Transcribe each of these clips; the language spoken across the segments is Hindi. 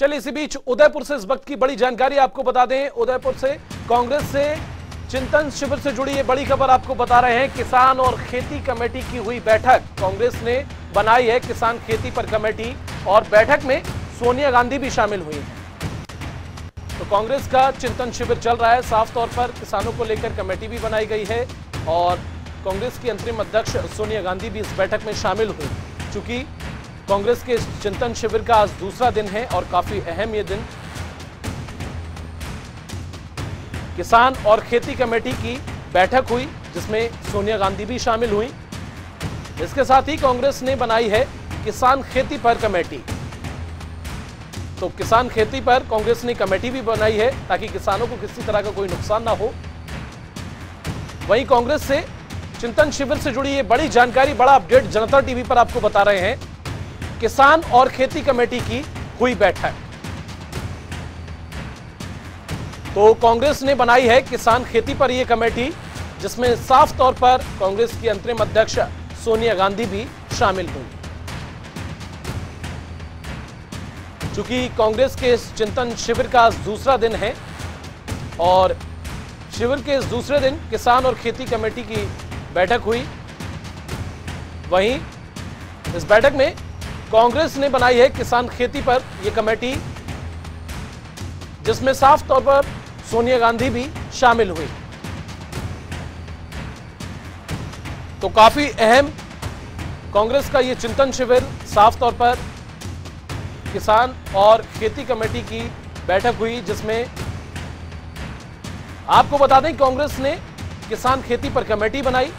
चलिए इसी बीच उदयपुर से इस वक्त की बड़ी जानकारी आपको बता दें। उदयपुर से कांग्रेस से चिंतन शिविर से जुड़ी ये बड़ी खबर आपको बता रहे हैं। किसान और खेती कमेटी की हुई बैठक, कांग्रेस ने बनाई है किसान खेती पर कमेटी और बैठक में सोनिया गांधी भी शामिल हुई हैं। तो कांग्रेस का चिंतन शिविर चल रहा है। साफ तौर पर किसानों को लेकर कमेटी भी बनाई गई है और कांग्रेस की अंतरिम अध्यक्ष सोनिया गांधी भी इस बैठक में शामिल हुई। चूंकि कांग्रेस के चिंतन शिविर का आज दूसरा दिन है और काफी अहम ये दिन। किसान और खेती कमेटी की बैठक हुई जिसमें सोनिया गांधी भी शामिल हुई। इसके साथ ही कांग्रेस ने बनाई है किसान खेती पर कमेटी। तो किसान खेती पर कांग्रेस ने कमेटी भी बनाई है ताकि किसानों को किसी तरह का कोई नुकसान ना हो। वहीं कांग्रेस से चिंतन शिविर से जुड़ी ये बड़ी जानकारी, बड़ा अपडेट जनता टीवी पर आपको बता रहे हैं। किसान और खेती कमेटी की हुई बैठक। तो कांग्रेस ने बनाई है किसान खेती पर यह कमेटी जिसमें साफ तौर पर कांग्रेस की अंतरिम अध्यक्ष सोनिया गांधी भी शामिल हुई। चूंकि कांग्रेस के इस चिंतन शिविर का आज दूसरा दिन है और शिविर के इस दूसरे दिन किसान और खेती कमेटी की बैठक हुई। वहीं इस बैठक में कांग्रेस ने बनाई है किसान खेती पर यह कमेटी जिसमें साफ तौर पर सोनिया गांधी भी शामिल हुई। तो काफी अहम कांग्रेस का यह चिंतन शिविर, साफ तौर पर किसान और खेती कमेटी की बैठक हुई जिसमें आपको बता दें कांग्रेस ने किसान खेती पर कमेटी बनाई।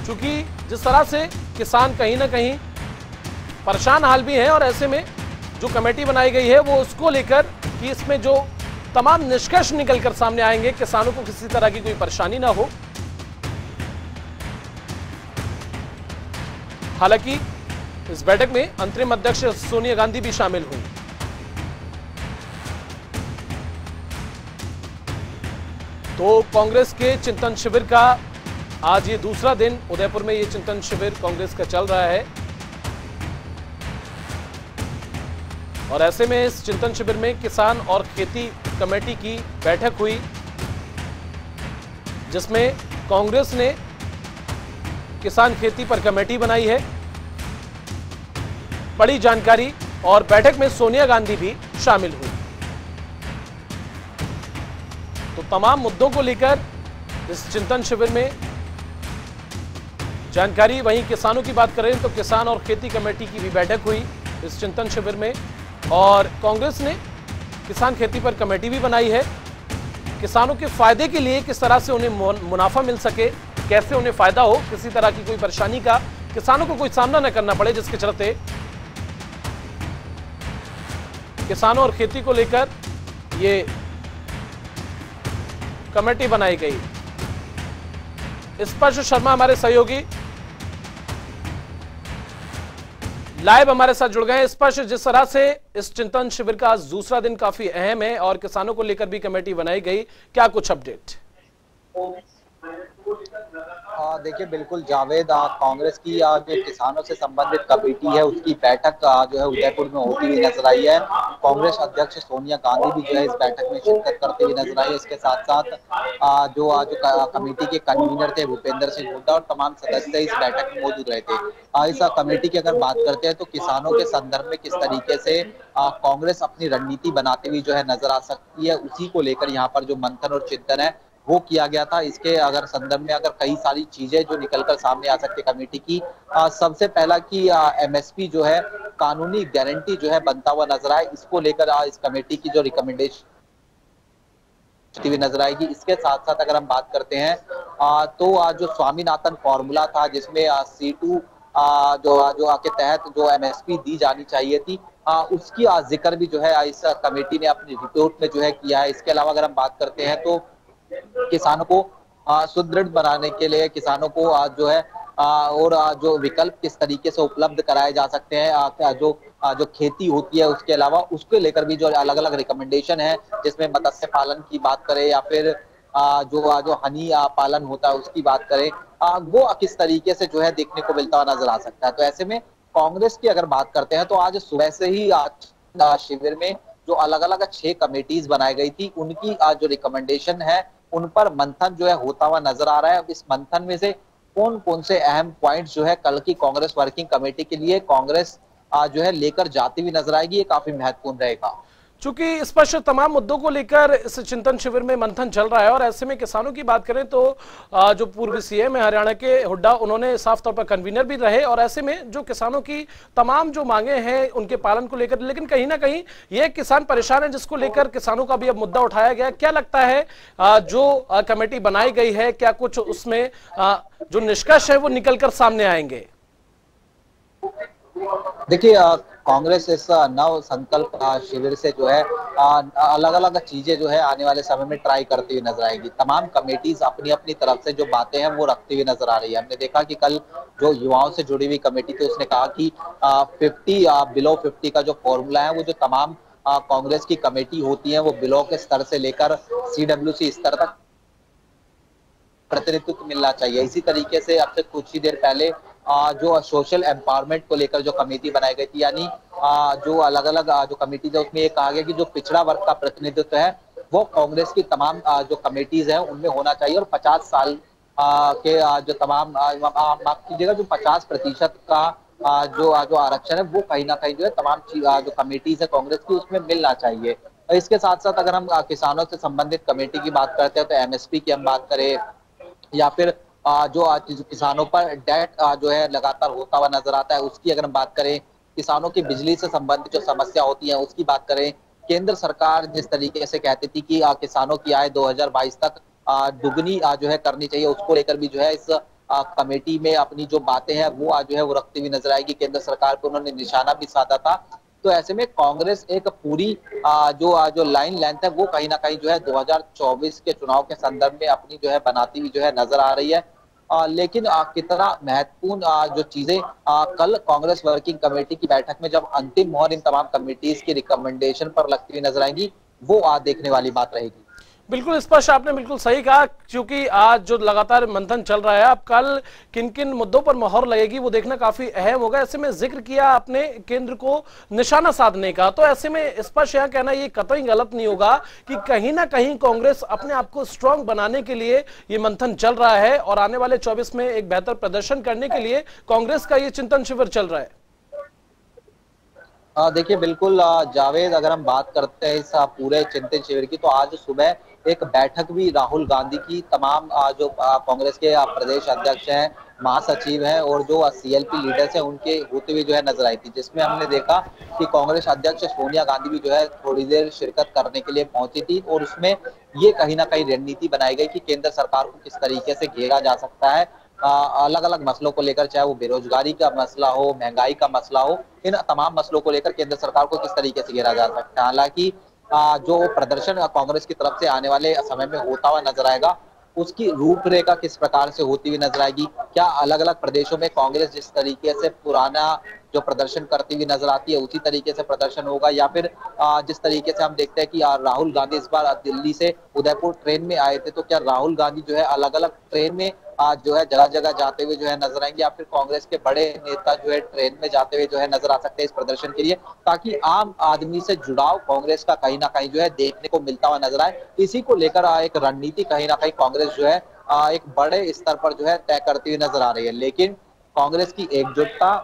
चूंकि जिस तरह से किसान कहीं ना कहीं परेशान हाल भी हैं और ऐसे में जो कमेटी बनाई गई है वो उसको लेकर कि इसमें जो तमाम निष्कर्ष निकलकर सामने आएंगे, किसानों को किसी तरह की कोई परेशानी ना हो। हालांकि इस बैठक में अंतरिम अध्यक्ष सोनिया गांधी भी शामिल हुई। तो कांग्रेस के चिंतन शिविर का आज ये दूसरा दिन, उदयपुर में ये चिंतन शिविर कांग्रेस का चल रहा है और ऐसे में इस चिंतन शिविर में किसान और खेती कमेटी की बैठक हुई जिसमें कांग्रेस ने किसान खेती पर कमेटी बनाई है। बड़ी जानकारी और बैठक में सोनिया गांधी भी शामिल हुई। तो तमाम मुद्दों को लेकर इस चिंतन शिविर में जानकारी। वहीं किसानों की बात करें तो किसान और खेती कमेटी की भी बैठक हुई इस चिंतन शिविर में और कांग्रेस ने किसान खेती पर कमेटी भी बनाई है। किसानों के फायदे के लिए किस तरह से उन्हें मुनाफा मिल सके, कैसे उन्हें फायदा हो, किसी तरह की कोई परेशानी का किसानों को कोई सामना न करना पड़े, जिसके चलते किसानों और खेती को लेकर ये कमेटी बनाई गई। स्पर्श शर्मा हमारे सहयोगी लाइव हमारे साथ जुड़ गए हैं। स्पर्श, जिस तरह से इस चिंतन शिविर का आज दूसरा दिन काफी अहम है और किसानों को लेकर भी कमेटी बनाई गई, क्या कुछ अपडेट? देखिए बिल्कुल जावेद, कांग्रेस की जो किसानों से संबंधित कमेटी है उसकी बैठक जो है उदयपुर में होती हुई नजर आई है। कांग्रेस अध्यक्ष सोनिया गांधी भी जो है इस बैठक में शिरकत करते हुए नजर आई है। इसके साथ साथ जो कमेटी के कन्वीनर थे भूपेंद्र सिंह हुड्डा और तमाम सदस्य इस बैठक में मौजूद रहे थे। इस कमेटी की अगर बात करते हैं तो किसानों के संदर्भ में किस तरीके से कांग्रेस अपनी रणनीति बनाते हुए जो है नजर आ सकती है, उसी को लेकर यहाँ पर जो मंथन और चिंतन है वो किया गया था। इसके अगर संदर्भ में अगर कई सारी चीजें जो निकलकर सामने आ सकती है कमेटी की, सबसे पहला कि एमएसपी जो है कानूनी गारंटी जो है बनता हुआ नजर आए, इसको लेकर इस कमेटी की जो रिकमेंडेशन नजर आएगी। इसके साथ साथ अगर हम बात करते हैं तो जो स्वामीनाथन फॉर्मूला था जिसमें C2 जो के तहत जो एमएसपी दी जानी चाहिए थी, उसकी जिक्र भी जो है इस कमेटी ने अपनी रिपोर्ट में जो है किया है। इसके अलावा अगर हम बात करते हैं तो किसानों को सुदृढ़ बनाने के लिए किसानों को जो है और जो विकल्प किस तरीके से उपलब्ध कराए जा सकते हैं, जो खेती होती है उसके अलावा उसको लेकर भी जो अलग अलग रिकमेंडेशन है, जिसमें मत्स्य पालन की बात करें या फिर जो हनी पालन होता है उसकी बात करें, वो किस तरीके से जो है देखने को मिलता हुआ नजर आ सकता है। तो ऐसे में कांग्रेस की अगर बात करते हैं तो आज सुबह से ही शिविर में जो अलग अलग 6 कमेटीज बनाई गई थी, उनकी जो रिकमेंडेशन है उन पर मंथन जो है होता हुआ नजर आ रहा है। अब इस मंथन में से कौन कौन से अहम पॉइंट्स जो है कल की कांग्रेस वर्किंग कमेटी के लिए कांग्रेस जो है लेकर जाती हुई नजर आएगी, ये काफी महत्वपूर्ण रहेगा। चूंकि स्पष्ट तमाम मुद्दों को लेकर इस चिंतन शिविर में मंथन चल रहा है और ऐसे में किसानों की बात करें तो जो पूर्व सीएम है हरियाणा के हुड्डा, उन्होंने साफ तौर पर कन्वीनर भी रहे और ऐसे में जो किसानों की तमाम जो मांगे हैं उनके पालन को लेकर, लेकिन कहीं ना कहीं ये किसान परेशान है जिसको लेकर किसानों का भी अब मुद्दा उठाया गया। क्या लगता है जो कमेटी बनाई गई है, क्या कुछ उसमें जो निष्कर्ष है वो निकलकर सामने आएंगे? देखिए, कांग्रेस इस नव संकल्प शिविर से जो है अलग अलग चीजें जो है आने वाले समय में ट्राई करती हुई नजर आएगी। तमाम कमेटीज अपनी अपनी तरफ से जो बातें हैं वो रखती हुई नजर आ रही है। हमने देखा कि कल जो युवाओं से जुड़ी हुई कमेटी थी उसने कहा कि 50 बिलो 50 का जो फॉर्मूला है वो जो तमाम कांग्रेस की कमेटी होती है वो बिलो के स्तर से लेकर CWC स्तर तक प्रतिनिधित्व मिलना चाहिए। इसी तरीके से अब से कुछ ही देर पहले जो सोशल एम्पावरमेंट को लेकर जो कमेटी बनाई गई थी, यानी जो अलग अलग जो कमेटीज है उसमें ये कहा गया कि जो पिछड़ा वर्ग का प्रतिनिधित्व है वो कांग्रेस की तमाम जो कमेटीज है उनमें होना चाहिए और 50 साल के जो तमाम माफ कीजिएगा जो 50% का जो आरक्षण है वो कहीं ना कहीं जो है तमाम जो कमेटीज है कांग्रेस की उसमें मिलना चाहिए। इसके साथ साथ अगर हम किसानों से संबंधित कमेटी की बात करते हैं तो MSP की हम बात करें या फिर जो किसानों पर डेट जो है लगातार होता हुआ नजर आता है उसकी अगर हम बात करें, किसानों की बिजली से संबंधित जो समस्या होती है उसकी बात करें, केंद्र सरकार जिस तरीके से कहती थी कि किसानों की आय 2022 तक दुगनी जो है करनी चाहिए, उसको लेकर भी जो है इस कमेटी में अपनी जो बातें हैं वो जो है वो रखती हुई नजर आएगी। केंद्र सरकार पर उन्होंने निशाना भी साधा था। तो ऐसे में कांग्रेस एक पूरी जो लाइन लेंथ है वो कहीं ना कहीं जो है 2024 के चुनाव के संदर्भ में अपनी जो है बनाती हुई जो है नजर आ रही है। लेकिन कितना महत्वपूर्ण जो चीजें कल कांग्रेस वर्किंग कमेटी की बैठक में जब अंतिम मोहर इन तमाम कमेटीज की रिकमेंडेशन पर लगती हुई नजर आएंगी वो देखने वाली बात रहेगी। बिल्कुल स्पष्ट, आपने बिल्कुल सही कहा, क्योंकि आज जो लगातार मंथन चल रहा है, अब कल किन किन मुद्दों पर मोहर लगेगी वो देखना काफी अहम होगा। ऐसे में जिक्र किया आपने केंद्र को निशाना साधने का, तो ऐसे में स्पष्ट यह कहना ये कतई गलत नहीं होगा कि कहीं ना कहीं कांग्रेस अपने आप को स्ट्रांग बनाने के लिए ये मंथन चल रहा है और आने वाले 24 में एक बेहतर प्रदर्शन करने के लिए कांग्रेस का ये चिंतन शिविर चल रहा है। देखिए बिल्कुल जावेद, अगर हम बात करते हैं इस पूरे चिंतन शिविर की तो आज सुबह एक बैठक भी राहुल गांधी की तमाम जो कांग्रेस के प्रदेश अध्यक्ष हैं, महासचिव हैं और जो CLP लीडर्स हैं उनके होते हुए जो है नजर आई थी, जिसमें हमने देखा कि कांग्रेस अध्यक्ष सोनिया गांधी भी जो है थोड़ी देर शिरकत करने के लिए पहुंची थी और उसमें ये कहीं ना कहीं रणनीति बनाई गई कि केंद्र सरकार को किस तरीके से घेरा जा सकता है अलग अलग मसलों को लेकर, चाहे वो बेरोजगारी का मसला हो, महंगाई का मसला हो, इन तमाम मसलों को लेकर केंद्र सरकार को किस तरीके से घेरा जा सकता है। हालांकि जो प्रदर्शन कांग्रेस की तरफ से आने वाले समय में होता हुआ नजर आएगा उसकी रूपरेखा किस प्रकार से होती हुई नजर आएगी, क्या अलग अलग प्रदेशों में कांग्रेस जिस तरीके से पुराना जो प्रदर्शन करती हुई नजर आती है उसी तरीके से प्रदर्शन होगा या फिर जिस तरीके से हम देखते हैं कि राहुल गांधी इस बार दिल्ली से उदयपुर ट्रेन में आए थे, तो क्या राहुल गांधी जो है अलग अलग ट्रेन में जो है जगह जगह जाते हुए जो है नजर आएंगे या फिर कांग्रेस के बड़े नेता जो है ट्रेन में जाते हुए जो है नजर आ सकते हैं इस प्रदर्शन के लिए, ताकि आम आदमी से जुड़ाव कांग्रेस का कहीं ना कहीं जो है देखने को मिलता हुआ नजर आए। इसी को लेकर एक रणनीति कहीं ना कहीं कांग्रेस जो है एक बड़े स्तर पर जो है तय करती हुई नजर आ रही है। लेकिन कांग्रेस की एकजुटता,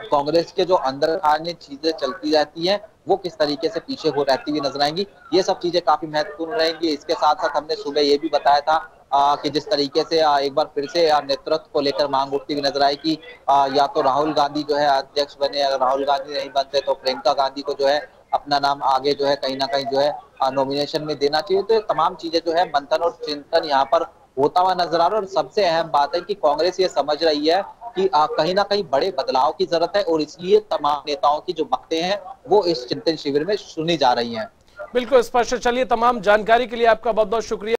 कांग्रेस के जो अंदर आने चीजें चलती रहती हैं वो किस तरीके से पीछे हो रहती हुई नजर आएंगी, ये सब चीजें काफी महत्वपूर्ण रहेंगी। इसके साथ साथ हमने सुबह ये भी बताया था कि जिस तरीके से एक बार फिर से नेतृत्व को लेकर मांग उठती हुई नजर आई कि या तो राहुल गांधी जो है अध्यक्ष बने, अगर राहुल गांधी नहीं बनते तो प्रियंका गांधी को जो है अपना नाम आगे जो है कहीं ना कहीं जो है नॉमिनेशन में देना चाहिए। तो तमाम चीजें जो है मंथन और चिंतन यहाँ पर होता हुआ नजर आ रहा है और सबसे अहम बात है कि कांग्रेस ये समझ रही है कि कहीं ना कहीं बड़े बदलाव की जरूरत है और इसलिए तमाम नेताओं की जो बातें हैं वो इस चिंतन शिविर में सुनी जा रही हैं। बिल्कुल स्पष्ट। चलिए, तमाम जानकारी के लिए आपका बहुत बहुत शुक्रिया।